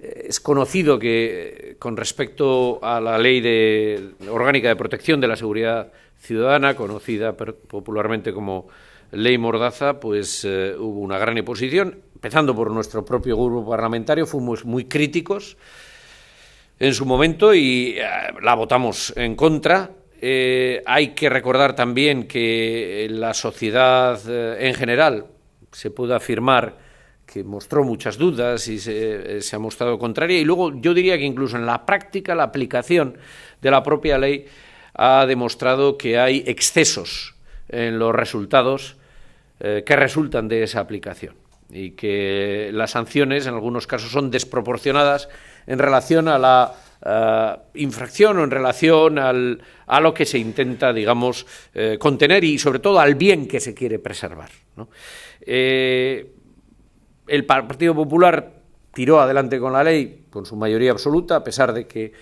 Es conocido que, con respecto a la Ley Orgánica de Protección de la Seguridad Ciudadana, conocida popularmente como Ley Mordaza, pues hubo una gran oposición, empezando por nuestro propio grupo parlamentario. Fuimos muy críticos en su momento y la votamos en contra. Hay que recordar también que la sociedad en general se puede afirmar que mostró muchas dudas y se ha mostrado contraria, y luego yo diría que incluso en la práctica, la aplicación de la propia ley ha demostrado que hay excesos en los resultados que resultan de esa aplicación, y que las sanciones en algunos casos son desproporcionadas en relación a la infracción o en relación a lo que se intenta, digamos, contener, y sobre todo al bien que se quiere preservar, ¿no? El Partido Popular tiró adelante con la ley con su mayoría absoluta, a pesar de que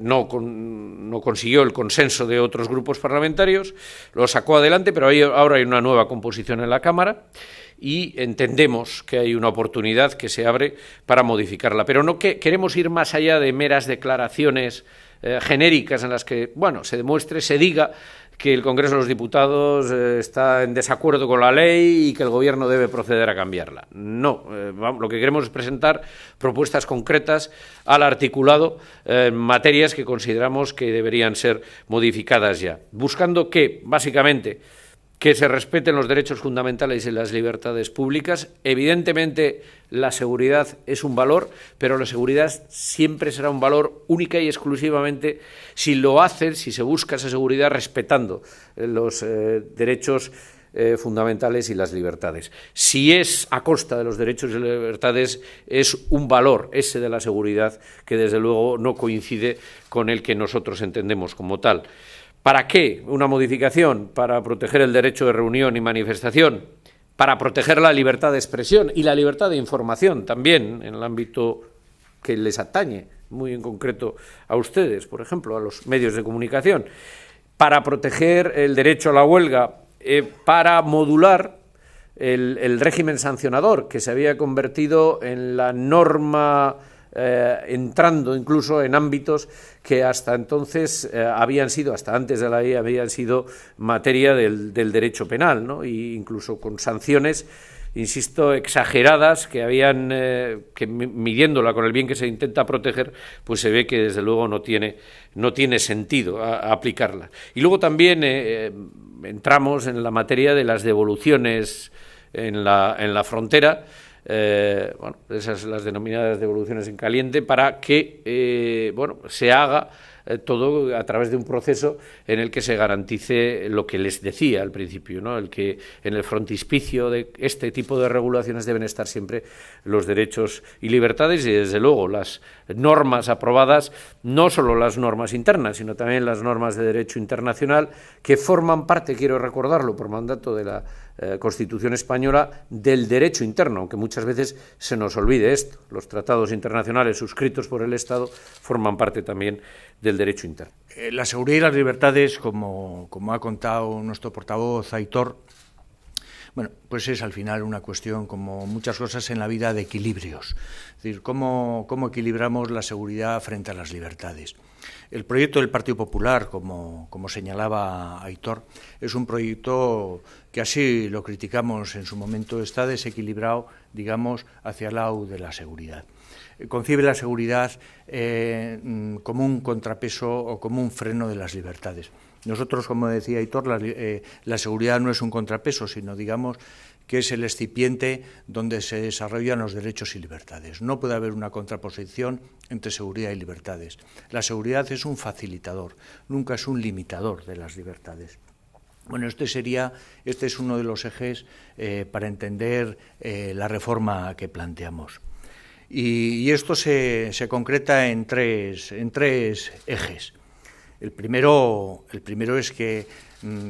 no consiguió el consenso de otros grupos parlamentarios. Lo sacó adelante, pero ahora hay una nueva composición en la Cámara y entendemos que hay una oportunidad que se abre para modificarla. Pero no queremos ir más allá de meras declaraciones genéricas en las que, bueno, se demuestre, se diga que el Congreso de los Diputados está en desacuerdo con la ley y que el Gobierno debe proceder a cambiarla. No, lo que queremos es presentar propuestas concretas al articulado en materias que consideramos que deberían ser modificadas ya, buscando que, básicamente, que se respeten los derechos fundamentales y las libertades públicas. Evidentemente, la seguridad es un valor, pero la seguridad siempre será un valor única y exclusivamente si se busca esa seguridad respetando los derechos fundamentales y las libertades. Si es a costa de los derechos y libertades, es un valor ese de la seguridad que, desde luego, no coincide con el que nosotros entendemos como tal. ¿Para qué una modificación? Para proteger el derecho de reunión y manifestación, para proteger la libertad de expresión y la libertad de información también en el ámbito que les atañe, muy en concreto a ustedes, por ejemplo, a los medios de comunicación, para proteger el derecho a la huelga, para modular el régimen sancionador, que se había convertido en la norma, entrando incluso en ámbitos que hasta entonces hasta antes de la ley, habían sido materia del derecho penal, ¿no? E incluso con sanciones, insisto, exageradas, que midiéndola con el bien que se intenta proteger, pues se ve que desde luego no tiene sentido aplicarla. Y luego también entramos en la materia de las devoluciones en la frontera. Esas las denominadas devoluciones en caliente, para que se haga todo a través de un proceso en el que se garantice lo que les decía al principio, ¿no? El que en el frontispicio de este tipo de regulaciones deben estar siempre los derechos y libertades, y desde luego las normas aprobadas, no solo las normas internas, sino también las normas de derecho internacional, que forman parte, quiero recordarlo, por mandato de la Constitución española, del derecho interno, aunque muchas veces se nos olvide esto. Los tratados internacionales suscritos por el Estado forman parte también del derecho interno. La seguridad y las libertades, como ha contado nuestro portavoz Aitor, bueno, pues es al final una cuestión, como muchas cosas en la vida, de equilibrios. Es decir, cómo equilibramos la seguridad frente a las libertades. El proyecto del Partido Popular, como señalaba Aitor, es un proyecto que, así lo criticamos en su momento, está desequilibrado, digamos, hacia el lado de la seguridad. Concibe la seguridad como un contrapeso o como un freno de las libertades. Nosotros, como decía Aitor, la seguridad no es un contrapeso, sino, digamos, que es el excipiente donde se desarrollan los derechos y libertades. No puede haber una contraposición entre seguridad y libertades. La seguridad es un facilitador, nunca es un limitador de las libertades. Bueno, este es uno de los ejes para entender la reforma que planteamos. Y esto se concreta en tres ejes. El primero es que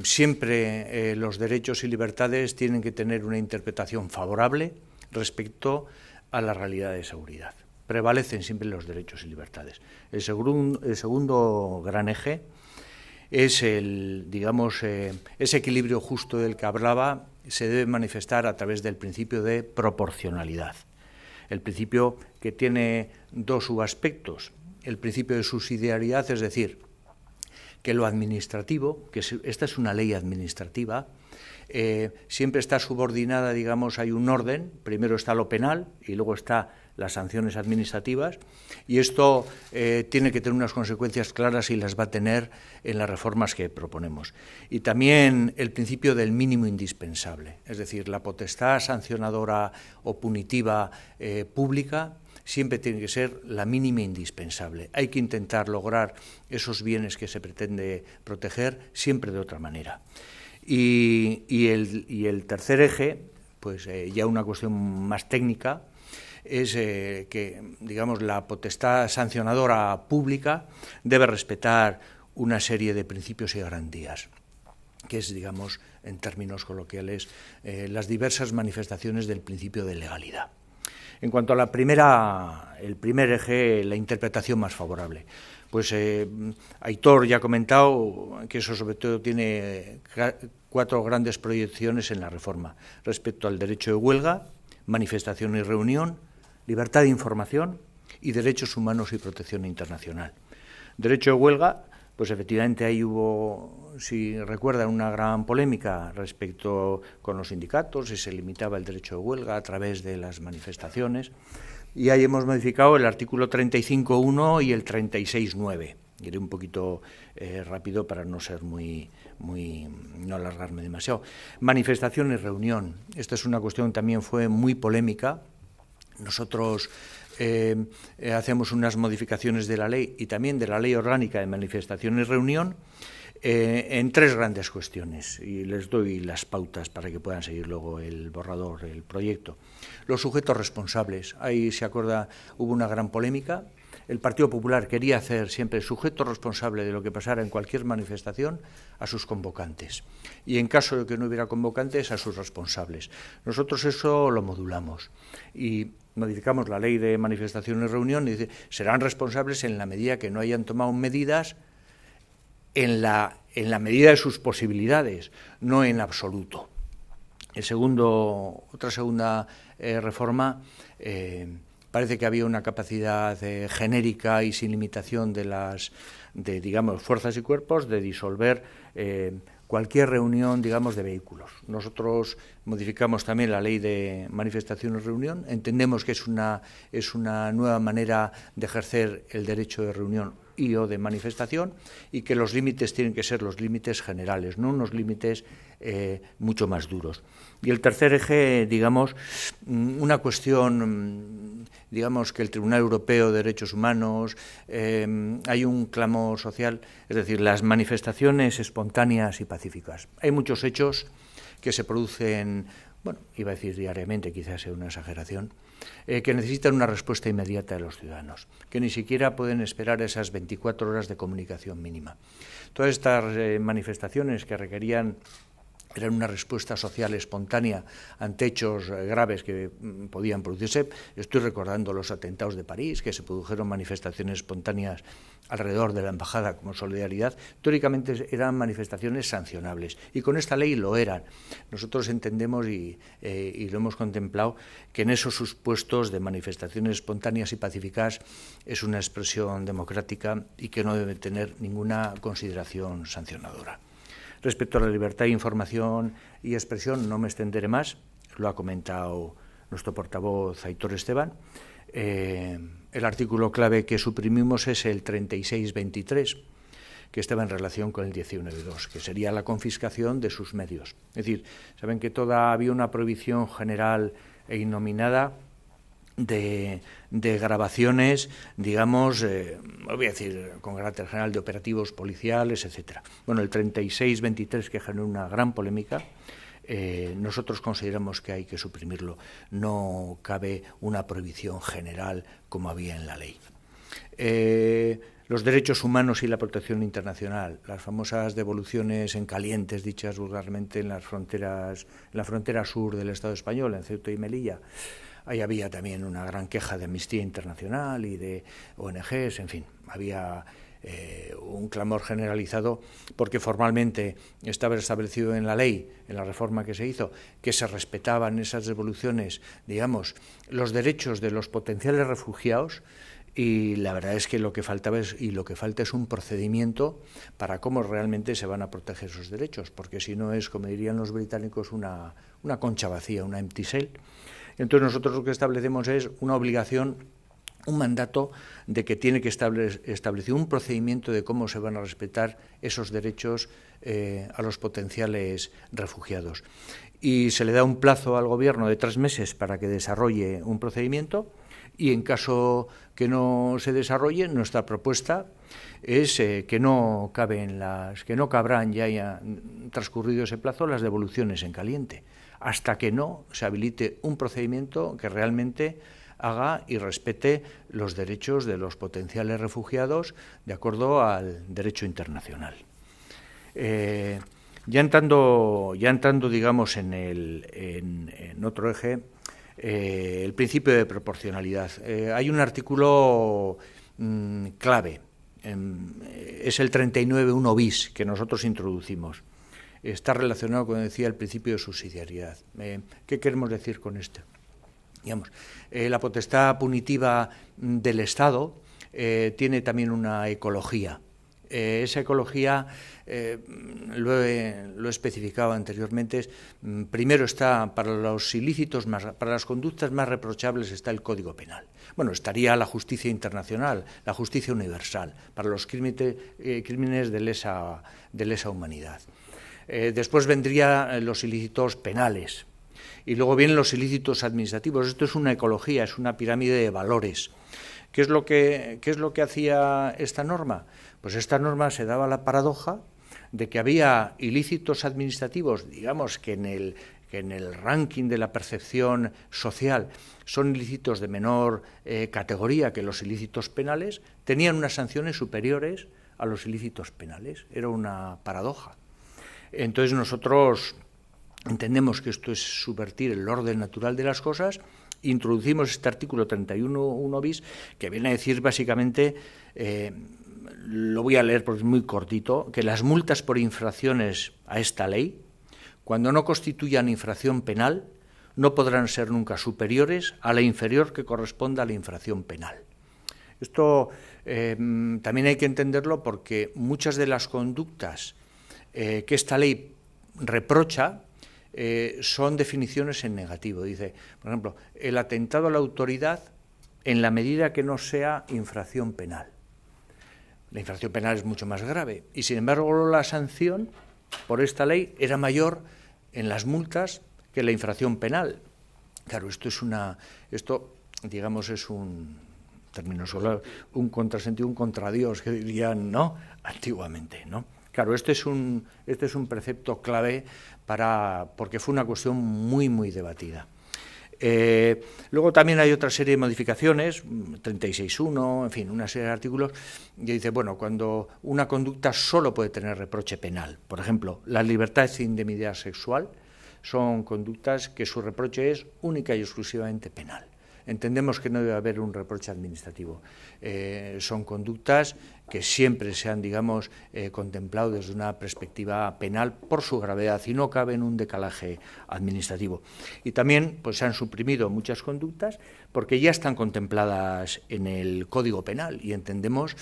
siempre los derechos y libertades tienen que tener una interpretación favorable respecto a la realidad de seguridad. Prevalecen siempre los derechos y libertades. El segundo gran eje es digamos, ese equilibrio justo del que hablaba se debe manifestar a través del principio de proporcionalidad. El principio que tiene dos subaspectos. El principio de subsidiariedad, es decir, que lo administrativo, que esta es una ley administrativa, siempre está subordinada, digamos, hay un orden, primero está lo penal y luego está las sanciones administrativas, y esto tiene que tener unas consecuencias claras y las va a tener en las reformas que proponemos. Y también el principio del mínimo indispensable, es decir, la potestad sancionadora o punitiva pública siempre tiene que ser la mínima indispensable. Hay que intentar lograr esos bienes que se pretende proteger siempre de otra manera. Y el tercer eje, pues ya una cuestión más técnica, es que, digamos, la potestad sancionadora pública debe respetar una serie de principios y garantías, que es, digamos, en términos coloquiales, las diversas manifestaciones del principio de legalidad. En cuanto a el primer eje, la interpretación más favorable, pues Aitor ya ha comentado que eso sobre todo tiene 4 grandes proyecciones en la reforma, respecto al derecho de huelga, manifestación y reunión, libertad de información y derechos humanos y protección internacional. Derecho de huelga, pues efectivamente ahí hubo, si recuerdan, una gran polémica respecto con los sindicatos, y se limitaba el derecho de huelga a través de las manifestaciones, y ahí hemos modificado el artículo 35.1 y el 36.9. Iré un poquito rápido para no ser no alargarme demasiado. Manifestación y reunión. Esta es una cuestión que también fue muy polémica. Nosotros hacemos unas modificaciones de la ley y también de la ley orgánica de manifestación y reunión en 3 grandes cuestiones, y les doy las pautas para que puedan seguir luego el borrador, el proyecto. Los sujetos responsables, ahí se acuerda, hubo una gran polémica. El Partido Popular quería hacer siempre sujeto responsable de lo que pasara en cualquier manifestación a sus convocantes, y en caso de que no hubiera convocantes, a sus responsables. Nosotros eso lo modulamos y modificamos la ley de manifestación y reunión y dice, serán responsables en la medida que no hayan tomado medidas en la medida de sus posibilidades, no en absoluto. Otra segunda reforma, parece que había una capacidad genérica y sin limitación de digamos, fuerzas y cuerpos de disolver cualquier reunión, digamos, de vehículos. Nosotros modificamos también la ley de manifestación y reunión, entendemos que es una nueva manera de ejercer el derecho de reunión y o de manifestación, y que los límites tienen que ser los límites generales, no unos límites mucho más duros. Y el tercer eje, digamos, una cuestión, digamos, que el Tribunal Europeo de Derechos Humanos, hay un clamor social, es decir, las manifestaciones espontáneas y pacíficas. Hay muchos hechos que se producen, bueno, iba a decir diariamente, quizás sea una exageración, que necesitan una respuesta inmediata de los ciudadanos, que ni siquiera pueden esperar esas 24 horas de comunicación mínima. Todas estas manifestaciones que eran una respuesta social espontánea ante hechos graves que podían producirse. Estoy recordando los atentados de París, que se produjeron manifestaciones espontáneas alrededor de la embajada como solidaridad. Teóricamente eran manifestaciones sancionables, y con esta ley lo eran. Nosotros entendemos y lo hemos contemplado que en esos supuestos de manifestaciones espontáneas y pacíficas es una expresión democrática y que no debe tener ninguna consideración sancionadora. Respecto a la libertad de información y expresión, no me extenderé más, lo ha comentado nuestro portavoz Aitor Esteban. El artículo clave que suprimimos es el 36.23, que estaba en relación con el 19.2, que sería la confiscación de sus medios. Es decir, saben que había una prohibición general e innominada de grabaciones, digamos, voy a decir con carácter general, de operativos policiales, etcétera. Bueno, el 36.23, que generó una gran polémica, nosotros consideramos que hay que suprimirlo. No cabe una prohibición general como había en la ley. Los derechos humanos y la protección internacional, las famosas devoluciones en calientes, dichas vulgarmente, en la frontera sur del Estado español, en Ceuta y Melilla. Ahí había también una gran queja de Amnistía Internacional y de ONGs, en fin, había un clamor generalizado, porque formalmente estaba establecido en la ley, en la reforma que se hizo, que se respetaban esas devoluciones, digamos, los derechos de los potenciales refugiados, y la verdad es que lo que falta es un procedimiento para cómo realmente se van a proteger esos derechos, porque si no es, como dirían los británicos, una concha vacía, una empty shell. Entonces nosotros lo que establecemos es una obligación, un mandato de que tiene que establecer un procedimiento de cómo se van a respetar esos derechos a los potenciales refugiados. Y se le da un plazo al Gobierno de 3 meses para que desarrolle un procedimiento, y en caso que no se desarrolle, nuestra propuesta es que no cabrán ya transcurrido ese plazo las devoluciones en caliente, hasta que no se habilite un procedimiento que realmente haga y respete los derechos de los potenciales refugiados de acuerdo al derecho internacional. Ya entrando, digamos, en otro eje, el principio de proporcionalidad. Hay un artículo clave, es el 39.1 bis, que nosotros introducimos. Está relacionado, como decía, el principio de subsidiariedad. ¿Qué queremos decir con esto? Digamos, la potestad punitiva del Estado tiene también una ecología. Esa ecología, lo he especificado anteriormente, primero está para los ilícitos, para las conductas más reprochables está el Código Penal. Bueno, estaría la justicia internacional, la justicia universal, para los crímenes de lesa humanidad. Después vendrían los ilícitos penales y luego vienen los ilícitos administrativos. Esto es una ecología, es una pirámide de valores. ¿Qué es lo que hacía esta norma? Pues esta norma se daba la paradoja de que había ilícitos administrativos, digamos, que en el ranking de la percepción social son ilícitos de menor categoría que los ilícitos penales, tenían unas sanciones superiores a los ilícitos penales. Era una paradoja. Entonces nosotros entendemos que esto es subvertir el orden natural de las cosas. Introducimos este artículo 31.1 bis, que viene a decir básicamente, lo voy a leer porque es muy cortito, que las multas por infracciones a esta ley, cuando no constituyan infracción penal, no podrán ser nunca superiores a la inferior que corresponda a la infracción penal. Esto también hay que entenderlo porque muchas de las conductas que esta ley reprocha son definiciones en negativo. Dice, por ejemplo, el atentado a la autoridad en la medida que no sea infracción penal. La infracción penal es mucho más grave y, sin embargo, la sanción por esta ley era mayor en las multas que la infracción penal. Claro, digamos, es un término solo, un contrasentido, un contradios, que dirían, ¿no?, antiguamente, ¿no? Claro, este es un precepto clave porque fue una cuestión muy, muy debatida. Luego también hay otra serie de modificaciones, 36.1, en fin, una serie de artículos, que dice, bueno, cuando una conducta solo puede tener reproche penal. Por ejemplo, las libertades de indemnidad sexual son conductas que su reproche es única y exclusivamente penal. Entendemos que no debe haber un reproche administrativo. Son conductas que siempre se han, digamos, contemplado desde una perspectiva penal por su gravedad y no cabe en un decalaje administrativo. Y también pues, se han suprimido muchas conductas porque ya están contempladas en el Código Penal y entendemos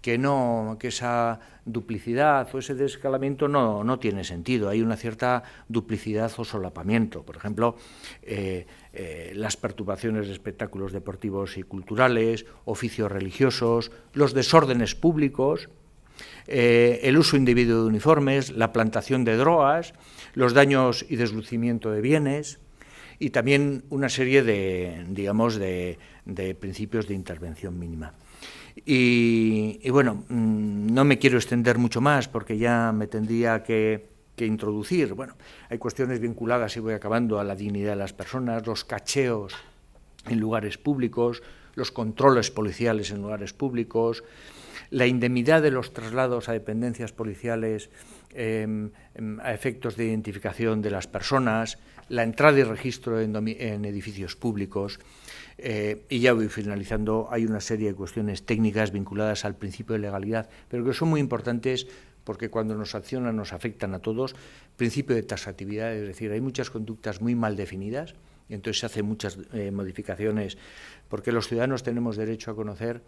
que esa duplicidad o ese desescalamiento no tiene sentido. Hay una cierta duplicidad o solapamiento. Por ejemplo, las perturbaciones de espectáculos deportivos y culturales, oficios religiosos, los desórdenes públicos, el uso indebido de uniformes, la plantación de drogas, los daños y deslucimiento de bienes y también una serie de principios de intervención mínima. Y bueno, no me quiero extender mucho más porque ya me tendría que introducir. Bueno, hay cuestiones vinculadas, y voy acabando, a la dignidad de las personas, los cacheos en lugares públicos, los controles policiales en lugares públicos, la indemnidad de los traslados a dependencias policiales a efectos de identificación de las personas, la entrada y registro en edificios públicos. Y ya voy finalizando, hay una serie de cuestiones técnicas vinculadas al principio de legalidad, pero que son muy importantes porque cuando nos accionan nos afectan a todos. Principio de taxatividad, es decir, hay muchas conductas muy mal definidas y entonces se hacen muchas modificaciones porque los ciudadanos tenemos derecho a conocer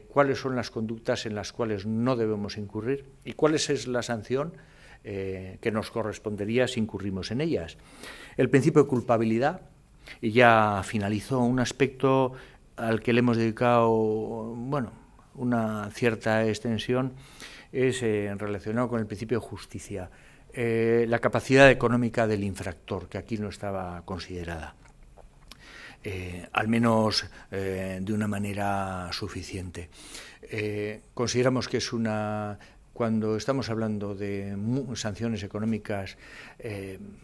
cuáles son las conductas en las cuales no debemos incurrir y cuál es la sanción que nos correspondería si incurrimos en ellas. El principio de culpabilidad, y ya finalizó, un aspecto al que le hemos dedicado una cierta extensión, es relacionado con el principio de justicia, la capacidad económica del infractor, que aquí no estaba considerada, al menos de una manera suficiente. Consideramos que es cuando estamos hablando de sanciones económicas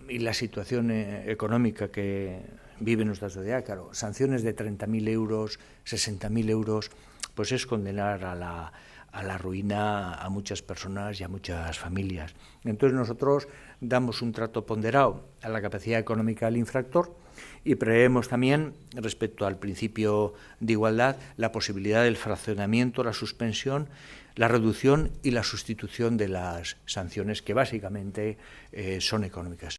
y la situación económica que vive nuestra sociedad, claro, sanciones de 30.000 euros, 60.000 euros, pues es condenar a la ruina a muchas personas y a muchas familias. Entonces nosotros damos un trato ponderado a la capacidad económica del infractor y preveemos también, respecto al principio de igualdad, la posibilidad del fraccionamiento, la suspensión, la reducción y la sustitución de las sanciones que básicamente son económicas.